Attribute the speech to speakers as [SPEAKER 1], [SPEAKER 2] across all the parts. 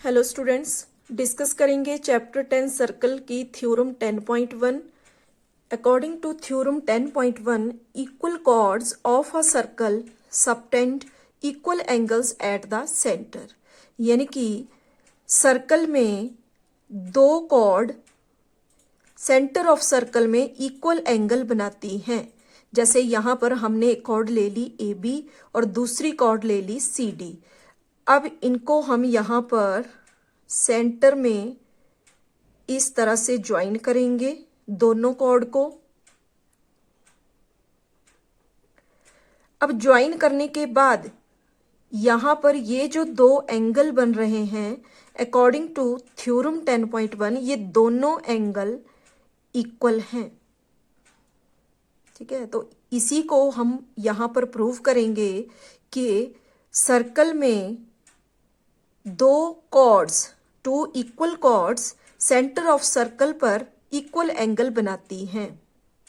[SPEAKER 1] Hello students, discuss करेंगे chapter 10 circle की theorem 10.1। According to theorem 10.1, equal chords of a circle subtend equal angles at the centre. यानी कि circle में दो chord centre of circle में equal angle बनाती हैं। जैसे यहाँ पर हमने एक कॉर्ड ले ली AB और दूसरी कॉर्ड ले ली CD। अब इनको हम यहाँ पर सेंटर में इस तरह से ज्वाइन करेंगे दोनों कॉर्ड को। अब ज्वाइन करने के बाद यहाँ पर ये जो दो एंगल बन रहे हैं, अकॉर्डिंग टू थ्योरम 10.1 ये दोनों एंगल इक्वल हैं। ठीक है, तो इसी को हम यहाँ पर प्रूव करेंगे कि सर्कल में दो chords, two equal chords centre of circle पर इक्वल एंगल बनाती हैं।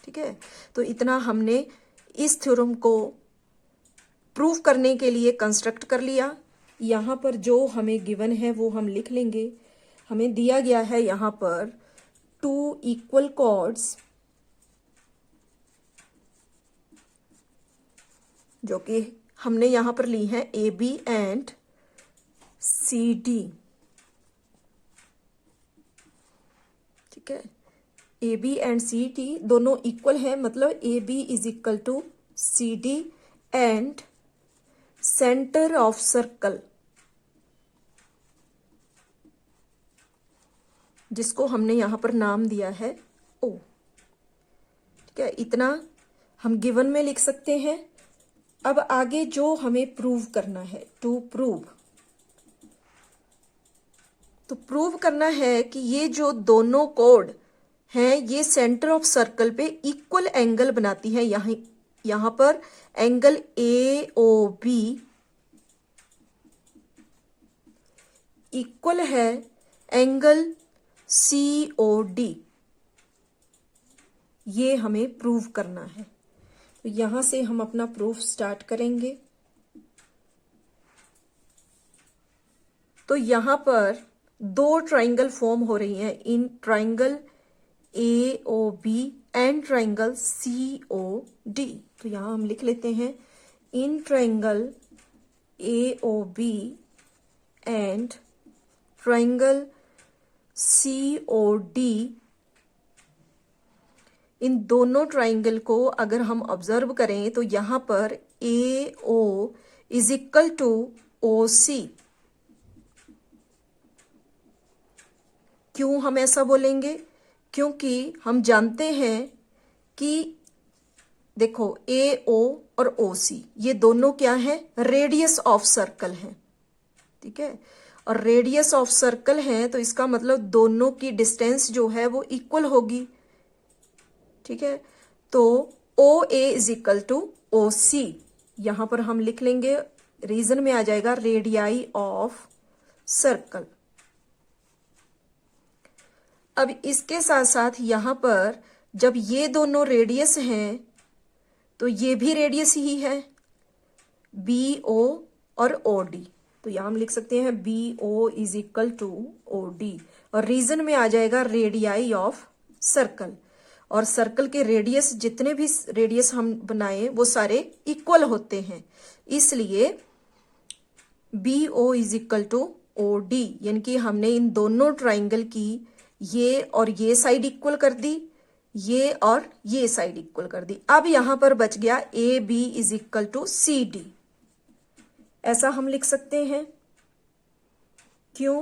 [SPEAKER 1] ठीक है, तो इतना हमने इस थ्योरम को प्रूव करने के लिए कंस्ट्रक्ट कर लिया। यहाँ पर जो हमें गिवन है वो हम लिख लेंगे। हमें दिया गया है यहाँ पर टू इक्वल कॉर्ड्स जो कि हमने यहाँ पर ली है AB एंड CD। ठीक है, AB एंड CD दोनों इक्वल है, मतलब AB is equal to CD and centre of circle, जिसको हमने यहां पर नाम दिया है O। ठीक है, इतना हम गिवन में लिख सकते हैं। अब आगे जो हमें प्रूव करना है, टू प्रूव, तो प्रूव करना है कि ये जो दोनों कॉर्ड हैं ये सेंटर ऑफ सर्कल पे इक्वल एंगल बनाती है। यहां पर एंगल AOB इक्वल है एंगल COD। ये हमें प्रूव करना है। तो यहां से हम अपना प्रूफ स्टार्ट करेंगे। तो यहां पर दो ट्राइंगल फॉर्म हो रही हैं, in triangle AOB and triangle COD। तो यहां हम लिख लेते हैं in triangle AOB and triangle COD। इन दोनों ट्राइंगल को अगर हम ऑब्जर्व करें तो यहां पर AO is equal to OC। क्यों हम ऐसा बोलेंगे? क्योंकि हम जानते हैं कि देखो AO और OC ये दोनों क्या है, रेडियस ऑफ सर्कल है। ठीक है, और रेडियस ऑफ सर्कल है तो इसका मतलब दोनों की डिस्टेंस जो है वो इक्वल होगी। ठीक है, तो OA is equal to OC यहां पर हम लिख लेंगे। रीजन में आ जाएगा रेडियाई ऑफ सर्कल। अब इसके साथ साथ यहां पर जब ये दोनों रेडियस हैं तो ये भी रेडियस ही है, BO और OD। तो यहां हम लिख सकते हैं BO is equal to OD, और रीजन में आ जाएगा रेडियाई ऑफ सर्कल। और सर्कल के रेडियस, जितने भी रेडियस हम बनाए वो सारे इक्वल होते हैं, इसलिए BO is equal to OD। यानी कि हमने इन दोनों ट्राइंगल की ये और ये साइड इक्वल कर दी, ये और ये साइड इक्वल कर दी। अब यहां पर बच गया AB is equal to CD। ऐसा हम लिख सकते हैं। क्यों?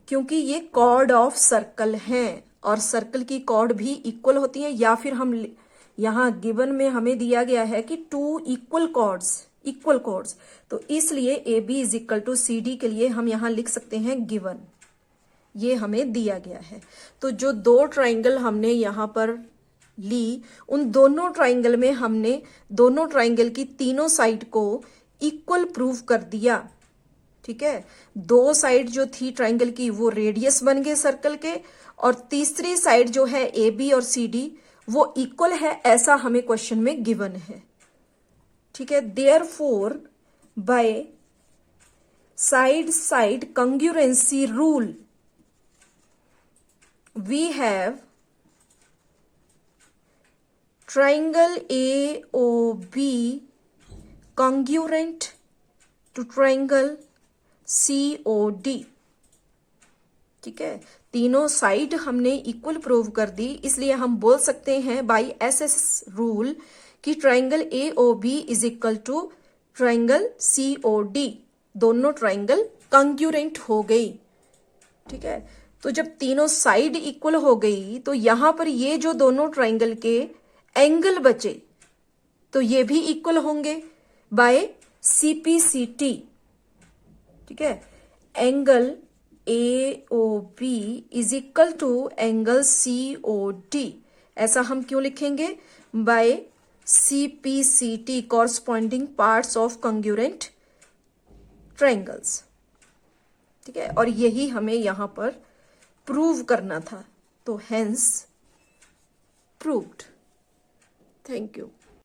[SPEAKER 1] क्योंकि ये कॉर्ड ऑफ सर्कल हैं और सर्कल की कॉर्ड भी इक्वल होती है। या फिर हम यहां गिवन में हमें दिया गया है कि टू इक्वल कॉर्ड्स, तो इसलिए AB is equal to CD के लिए हम यहां लिख सकते हैं गिवन, ये हमें दिया गया है। तो जो दो ट्राइंगल हमने यहां पर ली, उन दोनों ट्राइंगल में हमने दोनों ट्राइंगल की तीनों साइड को इक्वल प्रूव कर दिया। ठीक है, दो साइड जो थी ट्राइंगल की वो रेडियस बन गए सर्कल के, और तीसरी साइड जो है AB और CD वो इक्वल है, ऐसा हमें क्वेश्चन में गिवन है। ठीक है, therefore by side side congruency rule, we have triangle AOB congruent to triangle COD। ठीक है, तीनों साइड हमने इक्वल प्रूव कर दी, इसलिए हम बोल सकते हैं बाय एसएस रूल कि triangle AOB is equal to triangle COD, दोनों ट्राइंगल कंक्यूरेंट हो गई। ठीक है, तो जब तीनों साइड इक्वल हो गई तो यहां पर ये जो दोनों ट्राइंगल के एंगल बचे तो ये भी इक्वल होंगे बाय CPCT। ठीक है, angle AOB is equal to angle COD, ऐसा हम क्यों लिखेंगे? By CPCT, corresponding parts of congruent triangles. ठीक है, और यही हमें यहां पर प्रूव करना था, तो हेंस प्रूव्ड। Thank you.